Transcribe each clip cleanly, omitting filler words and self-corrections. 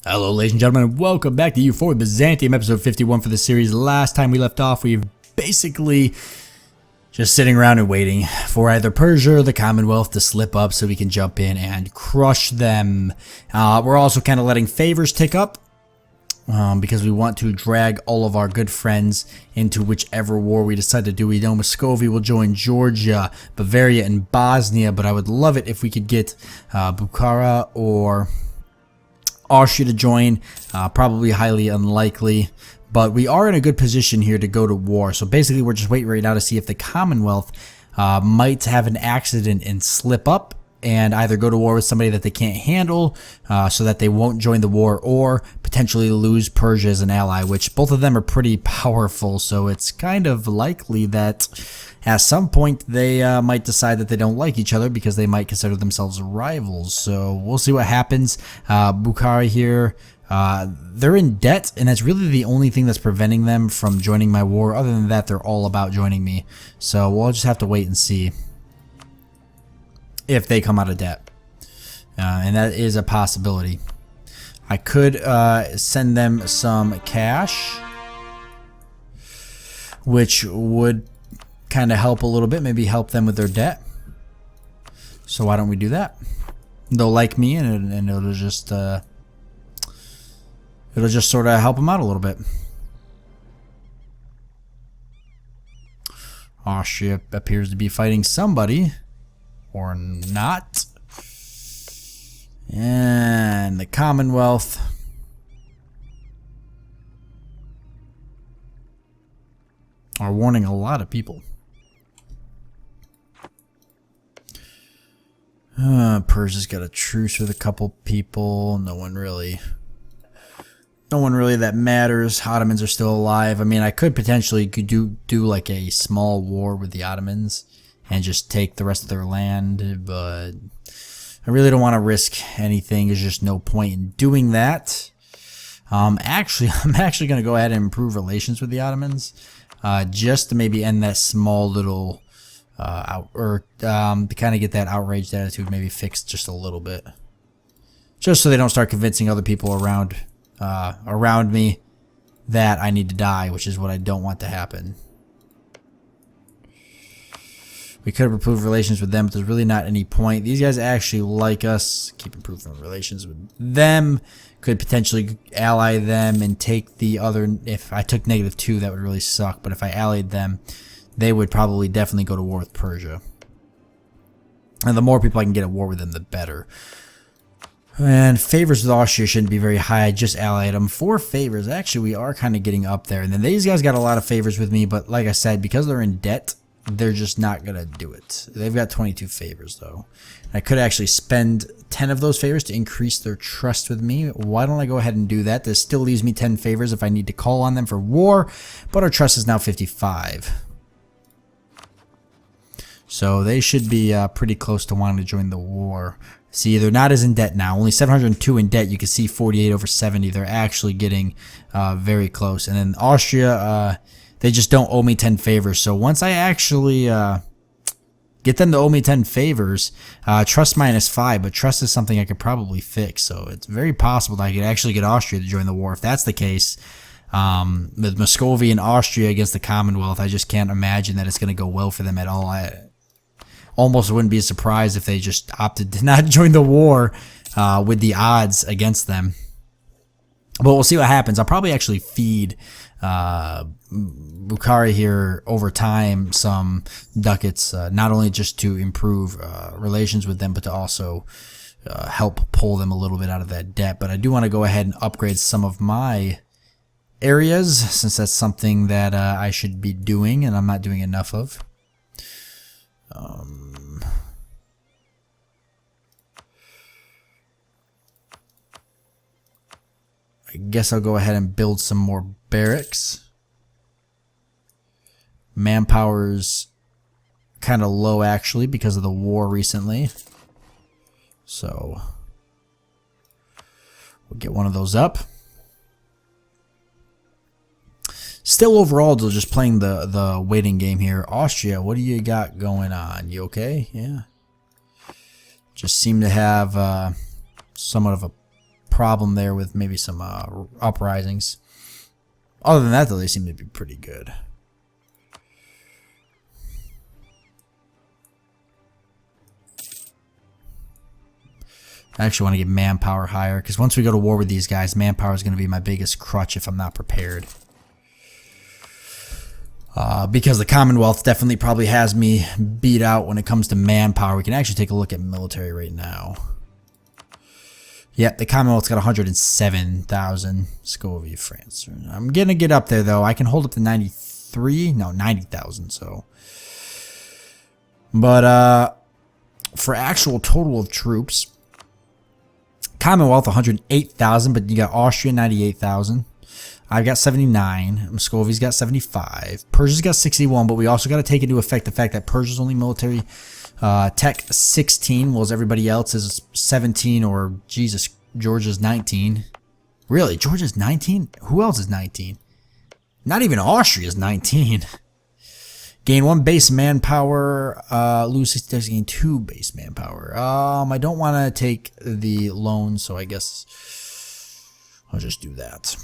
Hello ladies and gentlemen, welcome back to U4 Byzantium episode 51 for the series. Last time we left off, we've basically just sitting around and waiting for either Persia or the Commonwealth to slip up so we can jump in and crush them. We're also kind of letting favors tick up because we want to drag all of our good friends into whichever war we decide to do. We know Muscovy will join Georgia, Bavaria, and Bosnia, but I would love it if we could get Bukhara or Austria to join. Probably highly unlikely, but we are in a good position here to go to war. So basically we're just waiting right now to see if the Commonwealth might have an accident and slip up and either go to war with somebody that they can't handle so that they won't join the war, or potentially lose Persia as an ally, which both of them are pretty powerful. So it's kind of likely that at some point they might decide that they don't like each other because they might consider themselves rivals. So we'll see what happens. Bukhara here, they're in debt, and that's really the only thing that's preventing them from joining my war. Other than that, they're all about joining me. So we'll just have to wait and see if they come out of debt. And that is a possibility. I could send them some cash, which would kind of help a little bit, maybe help them with their debt. So why don't we do that? They'll like me, and it'll just sort of help them out a little bit. Austria appears to be fighting somebody, or not. And the Commonwealth are warning a lot of people. Persia's got a truce with a couple people. No one really that matters. Ottomans are still alive. I mean, I could potentially do like a small war with the Ottomans and just take the rest of their land, but I really don't want to risk anything. There's just no point in doing that. I'm actually going to go ahead and improve relations with the Ottomans, just to maybe end that small little to kind of get that outraged attitude maybe fixed just a little bit, just so they don't start convincing other people around me that I need to die, which is what I don't want to happen. We could have improved relations with them, but there's really not any point. These guys actually like us. Keep improving relations with them. Could potentially ally them and take the other. If I took -2, that would really suck. But if I allied them, they would probably definitely go to war with Persia. And the more people I can get at war with them, the better. And favors with Austria shouldn't be very high. I just allied them. 4 favors. Actually, we are kind of getting up there. And then these guys got a lot of favors with me. But like I said, because they're in debt, they're just not going to do it. They've got 22 favors, though. I could actually spend 10 of those favors to increase their trust with me. Why don't I go ahead and do that? This still leaves me 10 favors if I need to call on them for war. But our trust is now 55. So they should be pretty close to wanting to join the war. See, they're not as in debt now. Only 702 in debt. You can see 48 over 70. They're actually getting very close. And then Austria, they just don't owe me 10 favors. So once I actually get them to owe me 10 favors, trust -5, but trust is something I could probably fix. So it's very possible that I could actually get Austria to join the war. If that's the case, with Muscovy and Austria against the Commonwealth, I just can't imagine that it's going to go well for them at all. I almost wouldn't be surprised if they just opted to not join the war with the odds against them. But we'll see what happens. I'll probably actually feed Bukhara here over time some ducats, not only just to improve relations with them, but to also help pull them a little bit out of that debt. But I do want to go ahead and upgrade some of my areas, since that's something that I should be doing and I'm not doing enough of. I guess I'll go ahead and build some more barracks. Manpower's kind of low actually because of the war recently. So we'll get one of those up. Still overall, they're just playing the waiting game here. Austria, what do you got going on? You okay? Yeah. Just seem to have somewhat of a problem there with maybe some uprisings. Other than that, though, they seem to be pretty good. I actually want to get manpower higher, because once we go to war with these guys, manpower is going to be my biggest crutch if I'm not prepared. Because the Commonwealth definitely probably has me beat out when it comes to manpower. We can actually take a look at military right now. Yep, the Commonwealth's got 107,000. Scovia, France. I'm going to get up there, though. I can hold up to 93? No, 90,000, so. But, for actual total of troops, Commonwealth 108,000, but you got Austria 98,000. I've got 79. Muscovy's got 75. Persia's got 61, but we also got to take into effect the fact that Persia's only military tech 16, while everybody else is 17, or Jesus, Georgia's 19. Really? Georgia's 19? Who else is 19? Not even Austria's 19. Gain 1 base manpower, lose 60, gain 2 base manpower. I don't want to take the loan, so I guess I'll just do that.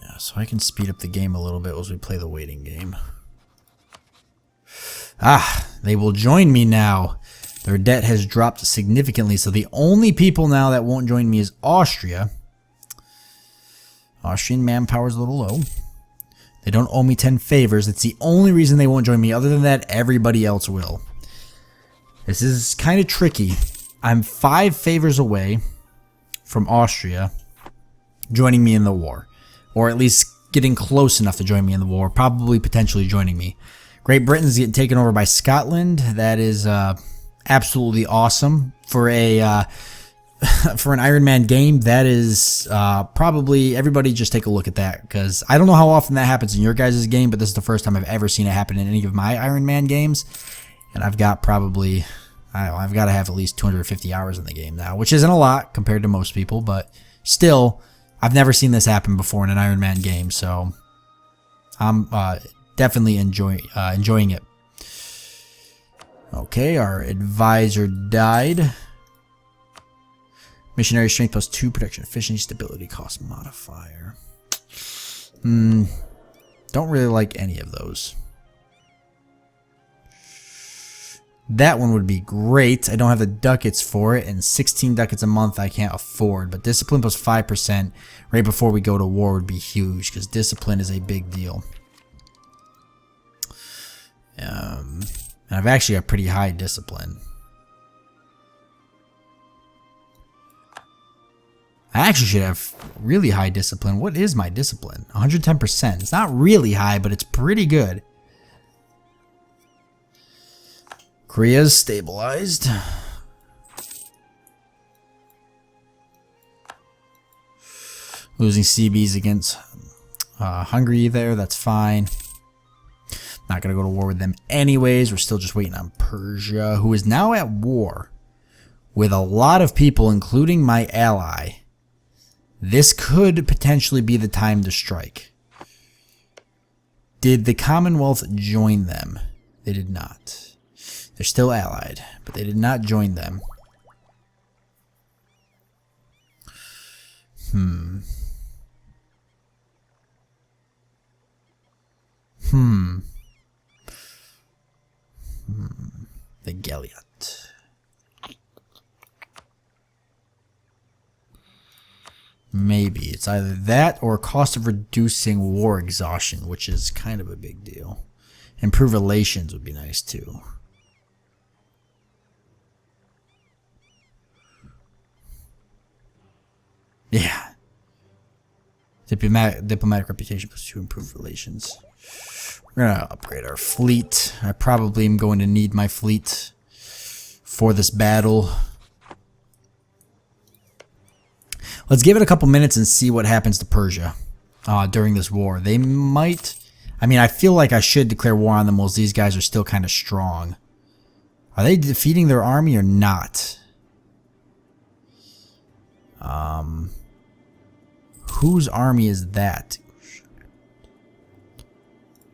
Yeah, so I can speed up the game a little bit as we play the waiting game. Ah, they will join me now. Their debt has dropped significantly, so the only people now that won't join me is Austria. Austrian manpower is a little low. They don't owe me 10 favors. It's the only reason they won't join me. Other than that, everybody else will. This is kind of tricky. I'm 5 favors away from Austria joining me in the war. Or at least getting close enough to join me in the war. Probably potentially joining me. Great Britain's getting taken over by Scotland. That is absolutely awesome for a for an Ironman game. That is probably, everybody just take a look at that, because I don't know how often that happens in your guys' game, but this is the first time I've ever seen it happen in any of my Ironman games, and I've got probably, I don't know, I've got to have at least 250 hours in the game now, which isn't a lot compared to most people, but still, I've never seen this happen before in an Ironman game, so I'm definitely enjoying it. Okay, our advisor died. Missionary strength plus 2, protection efficiency, stability cost modifier. Don't really like any of those. That one would be great. I don't have the ducats for it, and 16 ducats a month I can't afford. But discipline plus 5% right before we go to war would be huge, because discipline is a big deal. And I've actually got pretty high discipline. I actually should have really high discipline. What is my discipline? 110%. It's not really high, but it's pretty good. Korea's stabilized. Losing CBs against Hungary there. That's fine. Not going to go to war with them anyways. We're still just waiting on Persia, who is now at war with a lot of people, including my ally. This could potentially be the time to strike. Did the Commonwealth join them? They did not. They're still allied, but they did not join them. The Galliot. Maybe. It's either that or cost of reducing war exhaustion, which is kind of a big deal. Improve relations would be nice too. Yeah. Diplomatic reputation plus 2, improve relations. We're going to upgrade our fleet. I probably am going to need my fleet for this battle. Let's give it a couple minutes and see what happens to Persia during this war. They might... I mean, I feel like I should declare war on them while these guys are still kind of strong. Are they defeating their army or not? Whose army is that?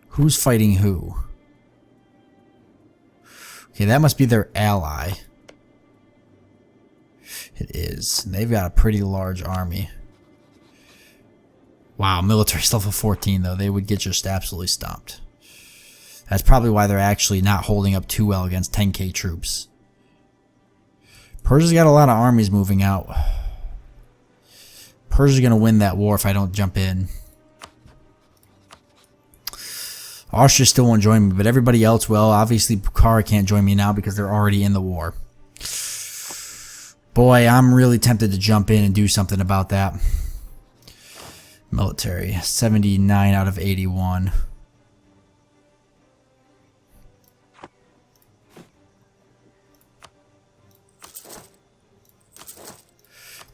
Who's fighting who? Okay, that must be their ally. It is. And they've got a pretty large army. Wow, military's level 14 though. They would get just absolutely stomped. That's probably why they're actually not holding up too well against 10k troops. Persia's got a lot of armies moving out. Persia's going to win that war if I don't jump in. Austria still won't join me, but everybody else will. Obviously, Bukhara can't join me now because they're already in the war. Boy, I'm really tempted to jump in and do something about that. Military, 79 out of 81.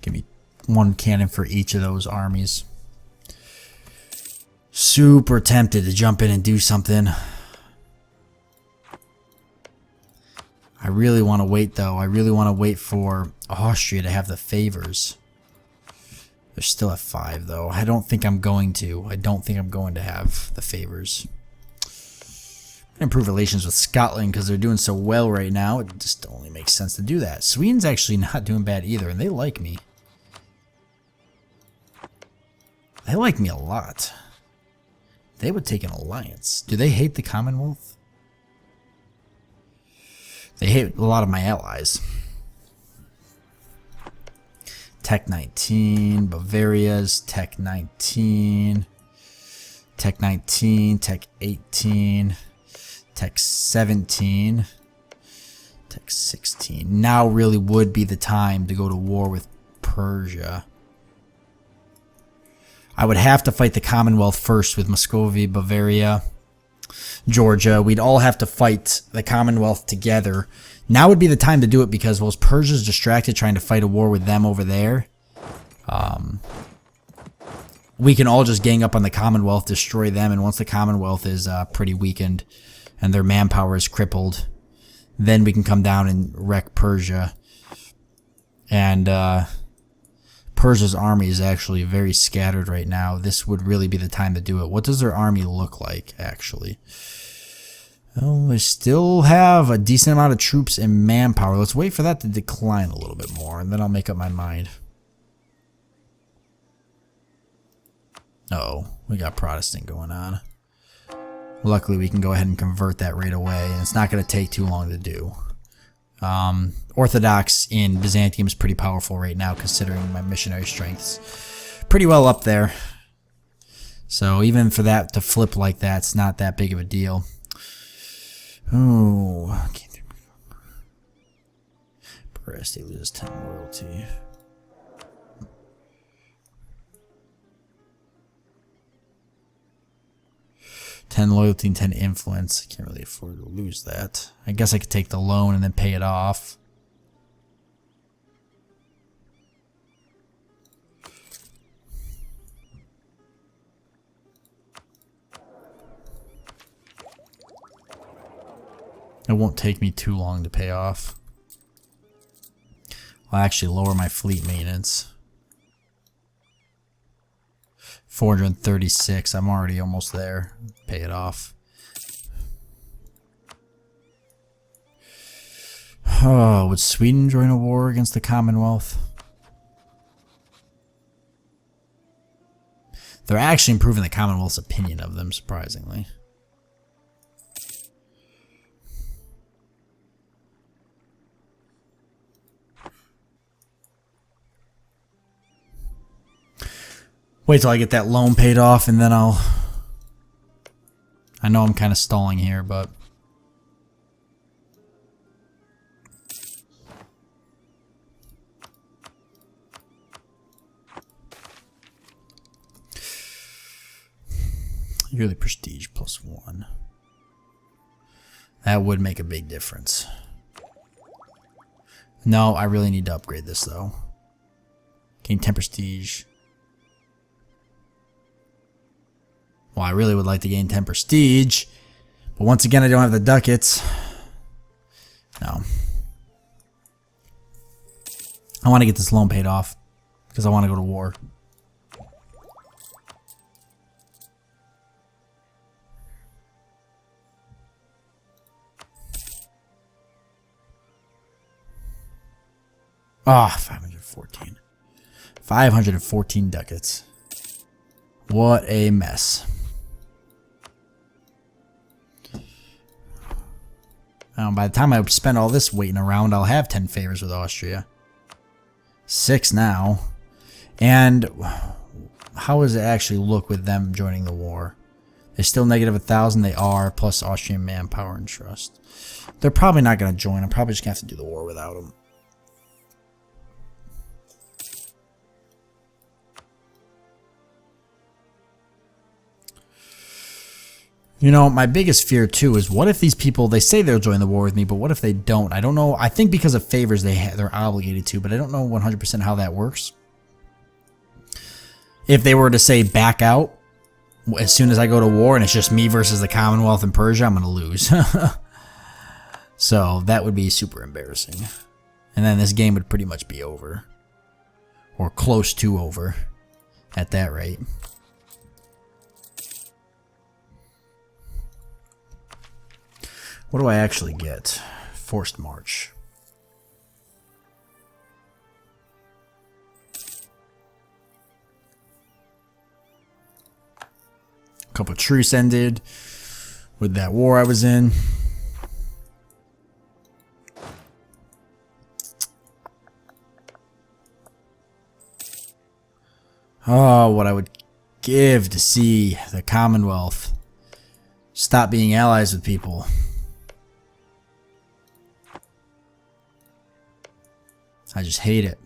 Give me one cannon for each of those armies. Super tempted to jump in and do something. I really want to wait though. I really want to wait for Austria to have the favors. They're still at 5 though. I don't think I'm going to. I don't think I'm going to have the favors. I'm going to improve relations with Scotland because they're doing so well right now. It just only makes sense to do that. Sweden's actually not doing bad either, and they like me. They like me a lot. They would take an alliance. Do they hate the Commonwealth? They hate a lot of my allies. Tech 19, Bavaria's Tech 19, Tech 19, Tech 18, Tech 17, Tech 16. Now really would be the time to go to war with Persia. I would have to fight the Commonwealth first with Muscovy, Bavaria, Georgia. We'd all have to fight the Commonwealth together. Now would be the time to do it because, well, Persia's distracted trying to fight a war with them over there. We can all just gang up on the Commonwealth, destroy them, and once the Commonwealth is pretty weakened and their manpower is crippled, then we can come down and wreck Persia. And Persia's army is actually very scattered right now. This would really be the time to do it. What does their army look like, actually? Well, they still have a decent amount of troops and manpower. Let's wait for that to decline a little bit more, and then I'll make up my mind. Uh-oh, we got Protestant going on. Luckily, we can go ahead and convert that right away, and it's not going to take too long to do. Orthodox in Byzantium is pretty powerful right now, considering my missionary strength's pretty well up there. So even for that to flip like that, it's not that big of a deal. Oh, okay. He loses 10 loyalty. $10 loyalty and 10 influence. I can't really afford to lose that. I guess I could take the loan and then pay it off. It won't take me too long to pay off. I'll actually lower my fleet maintenance. 436. I'm already almost there. Pay it off. Oh, would Sweden join a war against the Commonwealth? They're actually improving the Commonwealth's opinion of them, surprisingly. Wait till I get that loan paid off and then I'll... I know I'm kind of stalling here, but... Yearly prestige +1. That would make a big difference. No, I really need to upgrade this though. Gain 10 prestige. Well, I really would like to gain 10 prestige, but once again, I don't have the ducats. No. I want to get this loan paid off because I want to go to war. Ah, 514. 514 ducats. What a mess. By the time I spend all this waiting around, I'll have 10 favors with Austria. 6 now. And how does it actually look with them joining the war? They're still negative 1,000. They are, plus Austrian manpower and trust. They're probably not going to join. I'm probably just going to have to do the war without them. You know, my biggest fear too is what if these people, they say they'll join the war with me, but what if they don't? I don't know. I think because of favors they're obligated to, but I don't know 100% how that works. If they were to say back out as soon as I go to war and it's just me versus the Commonwealth and Persia, I'm going to lose. So that would be super embarrassing. And then this game would pretty much be over. Or close to over at that rate. What do I actually get? Forced march. A couple of truce ended with that war I was in. Oh, what I would give to see the Commonwealth stop being allies with people. I just hate it.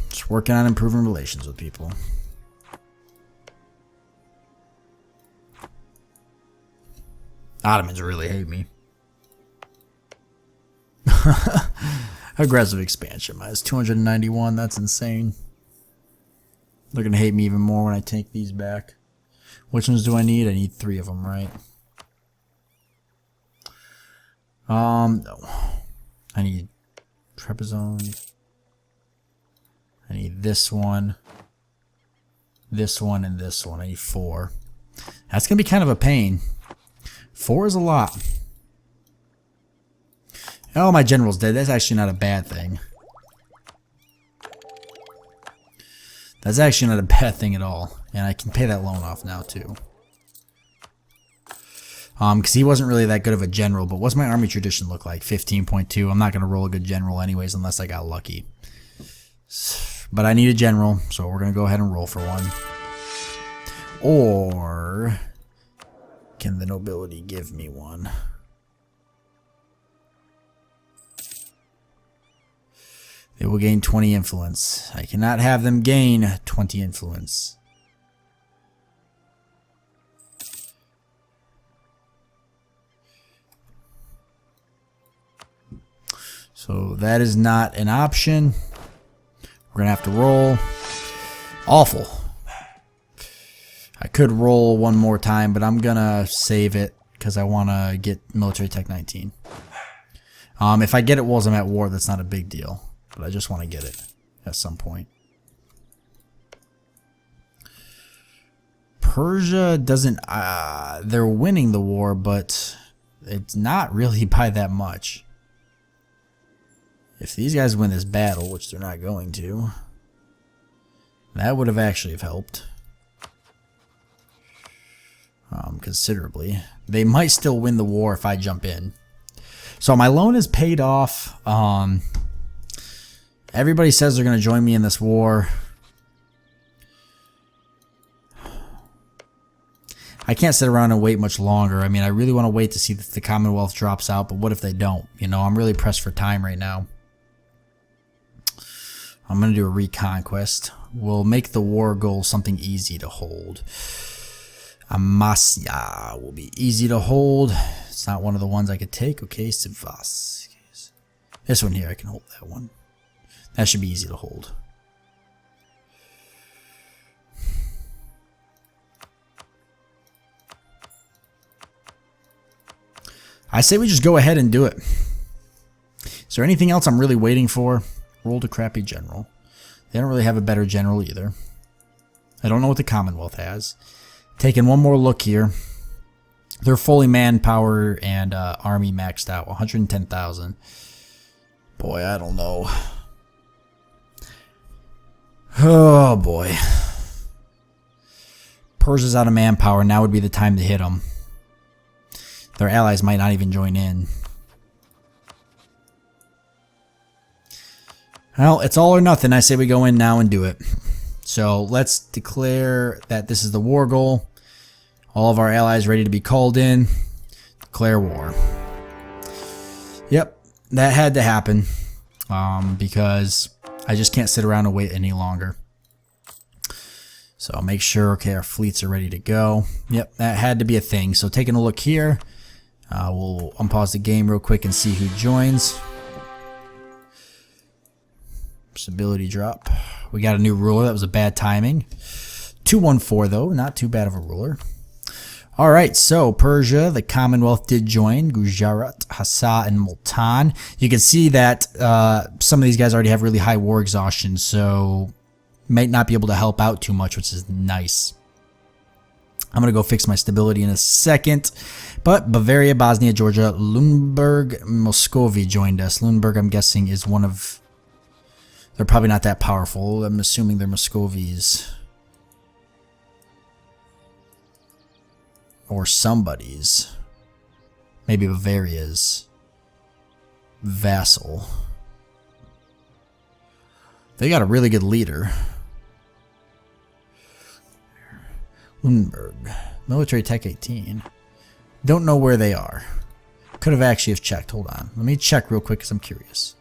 Just working on improving relations with people. Ottomans really hate me. Aggressive expansion. Minus 291. That's insane. They're going to hate me even more when I take these back. Which ones do I need? I need 3 of them, right? No. I need Trebizond. I need this one, and this one. I need 4. That's going to be kind of a pain. 4 is a lot. Oh, my general's dead. That's actually not a bad thing. That's actually not a bad thing at all. And I can pay that loan off now, too. Because he wasn't really that good of a general. But what's my army tradition look like? 15.2. I'm not going to roll a good general anyways unless I got lucky. But I need a general, so we're going to go ahead and roll for one. Or can the nobility give me one? They will gain 20 influence. I cannot have them gain 20 influence. So that is not an option. We're going to have to roll. Awful. I could roll one more time, but I'm going to save it because I want to get military tech 19. If I get it while I'm at war, that's not a big deal. But I just want to get it at some point. Persia doesn't... they're winning the war, but it's not really by that much. If these guys win this battle, which they're not going to, that would have actually have helped. Considerably. They might still win the war if I jump in. So my loan is paid off. Everybody says they're going to join me in this war. I can't sit around and wait much longer. I mean, I really want to wait to see if the Commonwealth drops out, but what if they don't? You know, I'm really pressed for time right now. I'm going to do a reconquest. We'll make the war goal something easy to hold. Amasya will be easy to hold. It's not one of the ones I could take. Okay, Sivas. This one here, I can hold that one. That should be easy to hold. I say we just go ahead and do it. Is there anything else I'm really waiting for? Rolled a crappy general. They don't really have a better general either. I don't know what the Commonwealth has. Taking one more look here. They're fully manpower and army maxed out. 110,000. Boy, I don't know. Oh, boy. Persia's out of manpower. Now would be the time to hit them. Their allies might not even join in. Well, it's all or nothing. I say we go in now and do it. So let's declare that this is the war goal. All of our allies ready to be called in. Declare war. Yep, that had to happen. Because I just can't sit around and wait any longer. So I'll make sure, okay, our fleets are ready to go. Yep, that had to be a thing. So taking a look here, we'll unpause the game real quick and see who joins. Stability drop. We got a new ruler. That was a bad timing. 214 though, not too bad of a ruler. All right, so Persia, the Commonwealth did join. Gujarat, Hassa, and Multan. You can see that some of these guys already have really high war exhaustion, so might not be able to help out too much, which is nice. I'm going to go fix my stability in a second. But Bavaria, Bosnia, Georgia, Lüneburg, Muscovy joined us. Lüneburg, I'm guessing, is one of... They're probably not that powerful. I'm assuming they're Muscovies. Or somebody's. Maybe Bavaria's vassal. They got a really good leader. Lüneburg. Military Tech 18. Don't know where they are. Could have actually have checked. Hold on. Let me check real quick because I'm curious.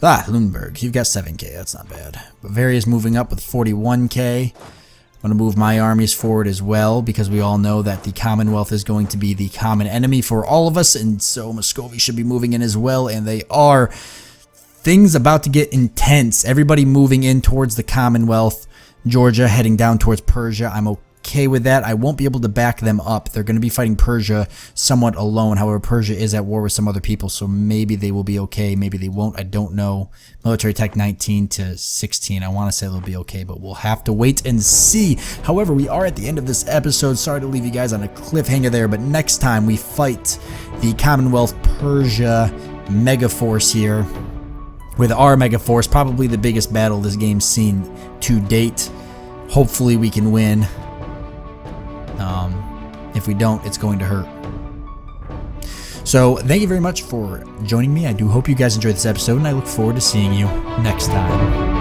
Ah, Lüneburg. You've got 7k. That's not bad. Bavaria's moving up with 41k. I'm going to move my armies forward as well because we all know that the Commonwealth is going to be the common enemy for all of us, and so Muscovy should be moving in as well, and they are. Things about to get intense. Everybody moving in towards the Commonwealth. Georgia heading down towards Persia. I'm okay with that. I won't be able to back them up. They're going to be fighting Persia somewhat alone. However, Persia is at war with some other people, so maybe they will be okay. Maybe they won't. I don't know. Military Tech 19 to 16. I want to say they'll be okay, but we'll have to wait and see. However, we are at the end of this episode. Sorry to leave you guys on a cliffhanger there, but next time we fight the Commonwealth Persia Mega Force here with our Mega Force. Probably the biggest battle this game's seen to date. Hopefully we can win. If we don't, it's going to hurt. So thank you very much for joining me. I do hope you guys enjoyed this episode, and I look forward to seeing you next time.